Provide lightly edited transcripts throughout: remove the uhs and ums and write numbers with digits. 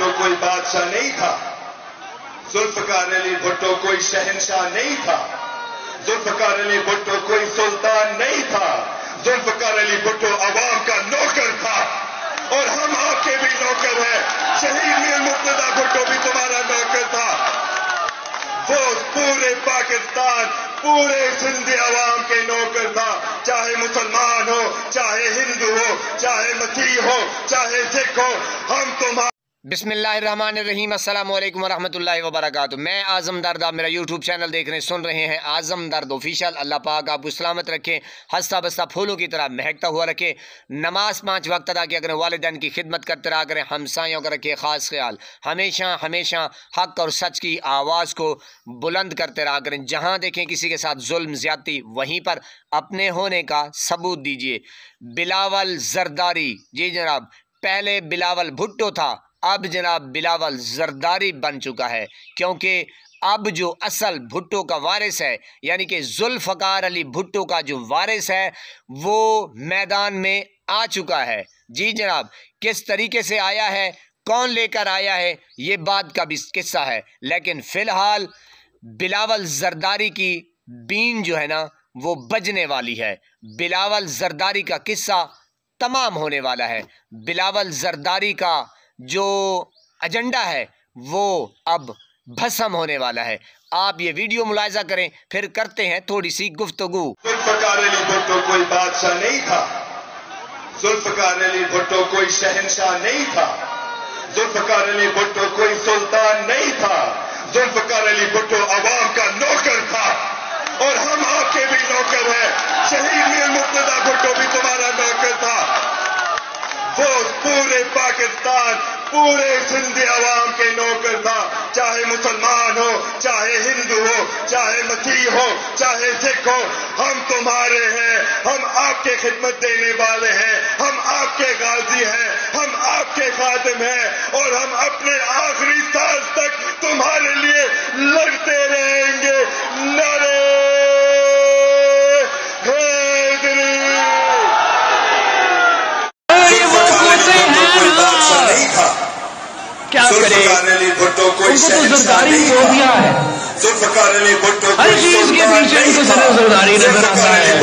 भुट्टो कोई बादशाह नहीं था, जुल्फकार अली भुट्टो कोई शहंशाह नहीं था, जुल्फकार अली भुट्टो कोई सुल्तान नहीं था, जुल्फकार अली भुट्टो अवाम का नौकर था और हम आपके भी नौकर हैं। शहीद मीर मुर्तजा भुट्टो भी तुम्हारा नौकर था। वो पूरे पाकिस्तान, पूरे सिंध अवाम के नौकर था, चाहे मुसलमान हो, चाहे हिंदू हो, चाहे मसीह हो, चाहे सिख हो, हम तुम्हारे। बिस्मिल्लाहिर्रहमानिर्रहीम, अस्सलामु अलैकुम वरहमतुल्लाहि वबरकातुहू। मैं आज़म दर्द, आप मेरा यूट्यूब चैनल देख रहे हैं, सुन रहे हैं आज़म दर्द ऑफिशियल। अल्लाह पाक आपको सलामत रखे, हंसता बसता फूलों की तरह महकता हुआ रखे, नमाज 5 वक्त अदा किया करें, वालिदैन की खिदमत करते रहा करें, हमसायों का रखे ख़ास ख्याल, हमेशा हमेशा हक़ और सच की आवाज़ को बुलंद करते रहा करें। जहाँ देखें किसी के साथ जुल्म ज़्यादती, वहीं पर अपने होने का सबूत दीजिए। बिलावल जरदारी, जी जनाब, पहले बिलावल भुट्टो था, अब जनाब बिलावल जरदारी बन चुका है, क्योंकि अब जो असल भुट्टो का वारिस है, यानी कि जुल्फ़कार अली भुट्टो का जो वारिस है, वो मैदान में आ चुका है। जी जनाब, किस तरीके से आया है, कौन लेकर आया है, ये बात का भी किस्सा है। लेकिन फ़िलहाल बिलावल जरदारी की बीन जो है ना, वो बजने वाली है। बिलावल जरदारी का किस्सा तमाम होने वाला है। बिलावल जरदारी का जो एजेंडा है वो अब भस्म होने वाला है। आप ये वीडियो मुलाहिजा करें, फिर करते हैं थोड़ी सी गुफ्तगू। जुल्फकार अली भुट्टो कोई बादशाह नहीं था, जुल्फकार अली भुट्टो कोई शहंशाह नहीं था, जुल्फकार अली भुट्टो कोई सुल्तान नहीं था, जुल्फकार अली भुट्टो अवाम का नौकर था और हम आपके भी नौकर हैं। शहीद मीर मुर्तजा भुट्टो भी तुम्हारा नौकर था। वो पूरे पाकिस्तान, पूरे सिंध अवाम के नौकर था, चाहे मुसलमान हो, चाहे हिंदू हो, चाहे मसीह हो, चाहे सिख हो, हम तुम्हारे हैं, हम आपके खिदमत देने वाले हैं, हम आपके गाजी हैं, हम आपके खादिम हैं और हम अपने आखिरी सांस तक तुम्हारे लिए लड़ते रहेंगे। नारे क्या करें, उनको तो जरदारी हो गया है, हर चीज के पीछे उनको जरदारी नजर आता है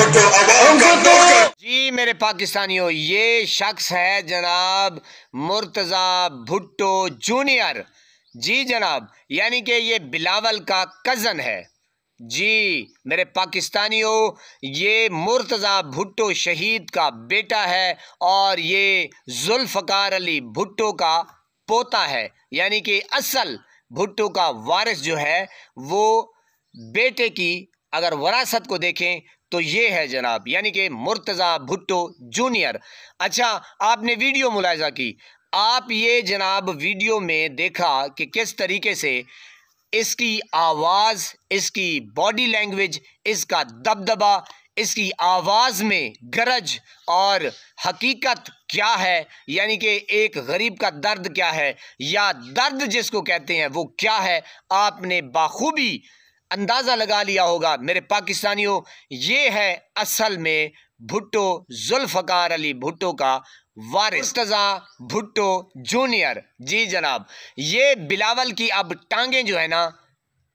उनको तो। जी मेरे पाकिस्तानियों, ये शख्स है जनाब मुर्तजा भुट्टो जूनियर। जी जनाब, यानी कि ये बिलावल का कज़न है। जी मेरे पाकिस्तानियों, ये मुर्तज़ा भुट्टो शहीद का बेटा है और ये जुल्फ़कार अली भुट्टो का पोता है, यानी कि असल भुट्टो का वारिस जो है वो बेटे की अगर वरासत को देखें तो ये है जनाब, यानी कि मुर्तज़ा भुट्टो जूनियर। अच्छा, आपने वीडियो मुलाहिजा की, आप ये जनाब वीडियो में देखा कि किस तरीके से इसकी आवाज़, इसकी बॉडी लैंग्वेज, इसका दबदबा, इसकी आवाज़ में गरज और हकीकत क्या है, यानी कि एक गरीब का दर्द क्या है या दर्द जिसको कहते हैं वो क्या है, आपने बाखूबी अंदाज़ा लगा लिया होगा। मेरे पाकिस्तानियों, ये है असल में भुट्टो जुल्फ़कार अली भुट्टो का वारिस, मुर्तज़ा भुट्टो जूनियर। जी जनाब, ये बिलावल की अब टांगें जो है ना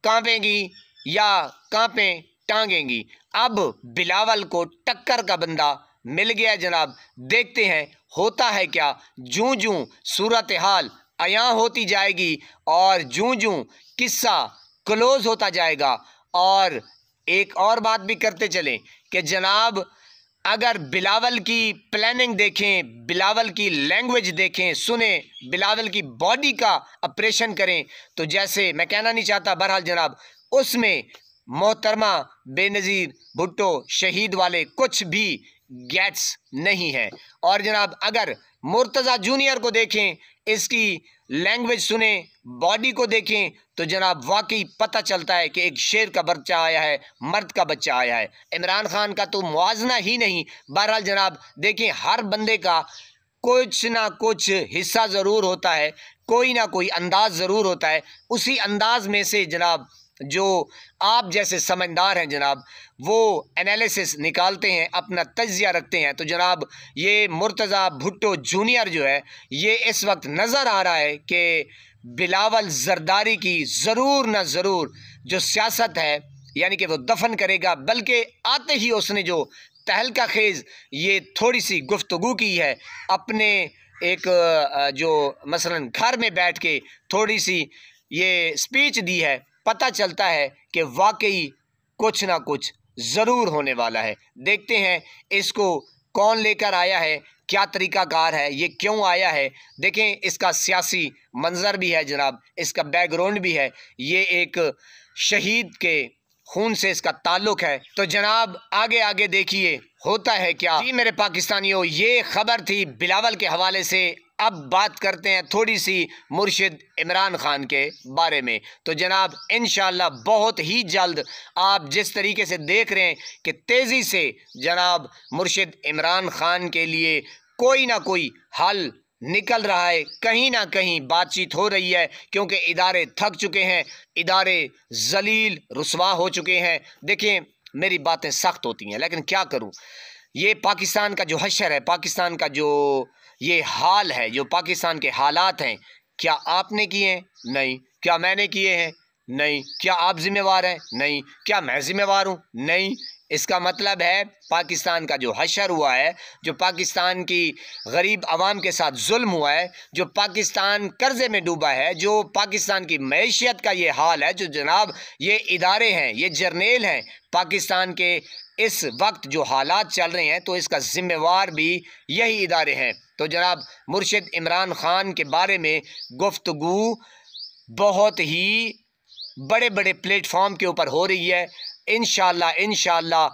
कांपेंगी या कांपें टांगेंगी। अब बिलावल को टक्कर का बंदा मिल गया जनाब। देखते हैं होता है क्या। जूं जूं सूरत हाल अयां होती जाएगी और जूं जूं किस्सा क्लोज होता जाएगा। और एक और बात भी करते चलें कि जनाब अगर बिलावल की प्लानिंग देखें, बिलावल की लैंग्वेज देखें, सुने, बिलावल की बॉडी का ऑपरेशन करें, तो जैसे मैं कहना नहीं चाहता, बहरहाल जनाब उसमें मोहतरमा बेनज़ीर भुट्टो शहीद वाले कुछ भी गैट्स नहीं है। और जनाब अगर मुर्तज़ा जूनियर को देखें, इसकी लैंग्वेज सुने, बॉडी को देखें, तो जनाब वाकई पता चलता है कि एक शेर का बच्चा आया है, मर्द का बच्चा आया है। इमरान खान का तो मुआजना ही नहीं। बहरहाल जनाब देखें, हर बंदे का कुछ ना कुछ हिस्सा ज़रूर होता है, कोई ना कोई अंदाज़ ज़रूर होता है। उसी अंदाज़ में से जनाब جو آپ جیسے سمجھدار ہیں جناب وہ انالیسس نکالتے ہیں، اپنا تجزیہ رکھتے ہیں، تو جناب یہ مرتضیٰ بھٹو جونیئر جو ہے یہ اس وقت نظر آ رہا ہے کہ بلاول زرداری کی ضرور نہ ضرور جو سیاست ہے یعنی کہ وہ دفن کرے گا، بلکہ آتے ہی اس نے جو تہلکہ خیز یہ تھوڑی سی گفتگو کی ہے اپنے ایک جو مثلا گھر میں بیٹھ کے تھوڑی سی یہ سپیچ دی ہے، پتہ چلتا ہے کہ واقعی کچھ نہ کچھ ضرور ہونے والا ہے۔ دیکھتے ہیں اس کو کون لے کر آیا ہے، کیا طریقہ کار ہے، یہ کیوں آیا ہے۔ دیکھیں اس کا سیاسی منظر بھی ہے جناب، اس کا بیک گراؤنڈ بھی ہے، یہ ایک شہید کے خون سے اس کا تعلق ہے۔ تو جناب آگے دیکھیے ہوتا ہے کیا۔ جی میرے پاکستانیوں، یہ خبر تھی بلاول کے حوالے سے۔ اب بات کرتے ہیں تھوڑی سی مرشد عمران خان کے بارے میں۔ تو جناب انشاءاللہ بہت ہی جلد آپ جس طریقے سے دیکھ رہے ہیں کہ تیزی سے جناب مرشد عمران خان کے لیے کوئی نہ کوئی حل نکل رہا ہے، کہیں نہ کہیں بات چیت ہو رہی ہے، کیونکہ ادارے تھک چکے ہیں، ادارے ذلیل رسوا ہو چکے ہیں۔ دیکھیں میری باتیں سخت ہوتی ہیں لیکن کیا کروں، یہ پاکستان کا جو حشر ہے، پاکستان کا جو یہ حال ہے، جو پاکستان کے حالات ہیں، کیا آپ نے کیے ہیں؟ نہیں۔ کیا میں نے کیے ہیں؟ نہیں۔ کیا آپ ذمہ وار ہیں؟ نہیں۔ کیا میں ذمہ وار ہوں؟ نہیں۔ اس کا مطلب ہے پاکستان کا جو حشر ہوا ہے، جو پاکستان کی غریب عوام کے ساتھ ظلم ہوا ہے، جو پاکستان قرضے میں ڈوبا ہے، جو پاکستان کی معیشت کا یہ حال ہے، جو جناب یہ ادارے ہیں، یہ جرنیل ہیں پاکستان کے، اس وقت جو حالات چل رہے ہیں تو اس کا ذمہ وار بھی یہی ادارے ہیں۔ تو جناب مرشد عمران خان کے بارے میں گفتگو بہت ہی بڑے بڑے پلیٹ فارم کے اوپر ہو رہی ہے۔ انشاءاللہ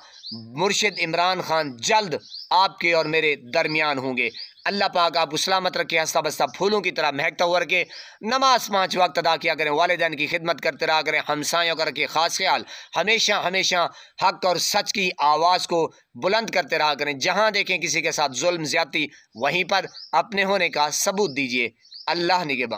مرشد عمران خان جلد آپ کے اور میرے درمیان ہوں گے۔ اللہ پاک آپ کو سلامت رکھے، ہنستا بستا پھولوں کی طرح مہکتا ہوا رکھے۔ نماز 5 وقت ادا کیا کریں، والدین کی خدمت کرتے رہا کریں، ہمسایوں کا رکھے خاص خیال، ہمیشہ حق اور سچ کی آواز کو بلند کرتے رہا کریں۔ جہاں دیکھیں کسی کے ساتھ ظلم زیادتی، وہیں پر اپنے ہونے کا ثبوت دیجیے۔ اللہ نگہبان۔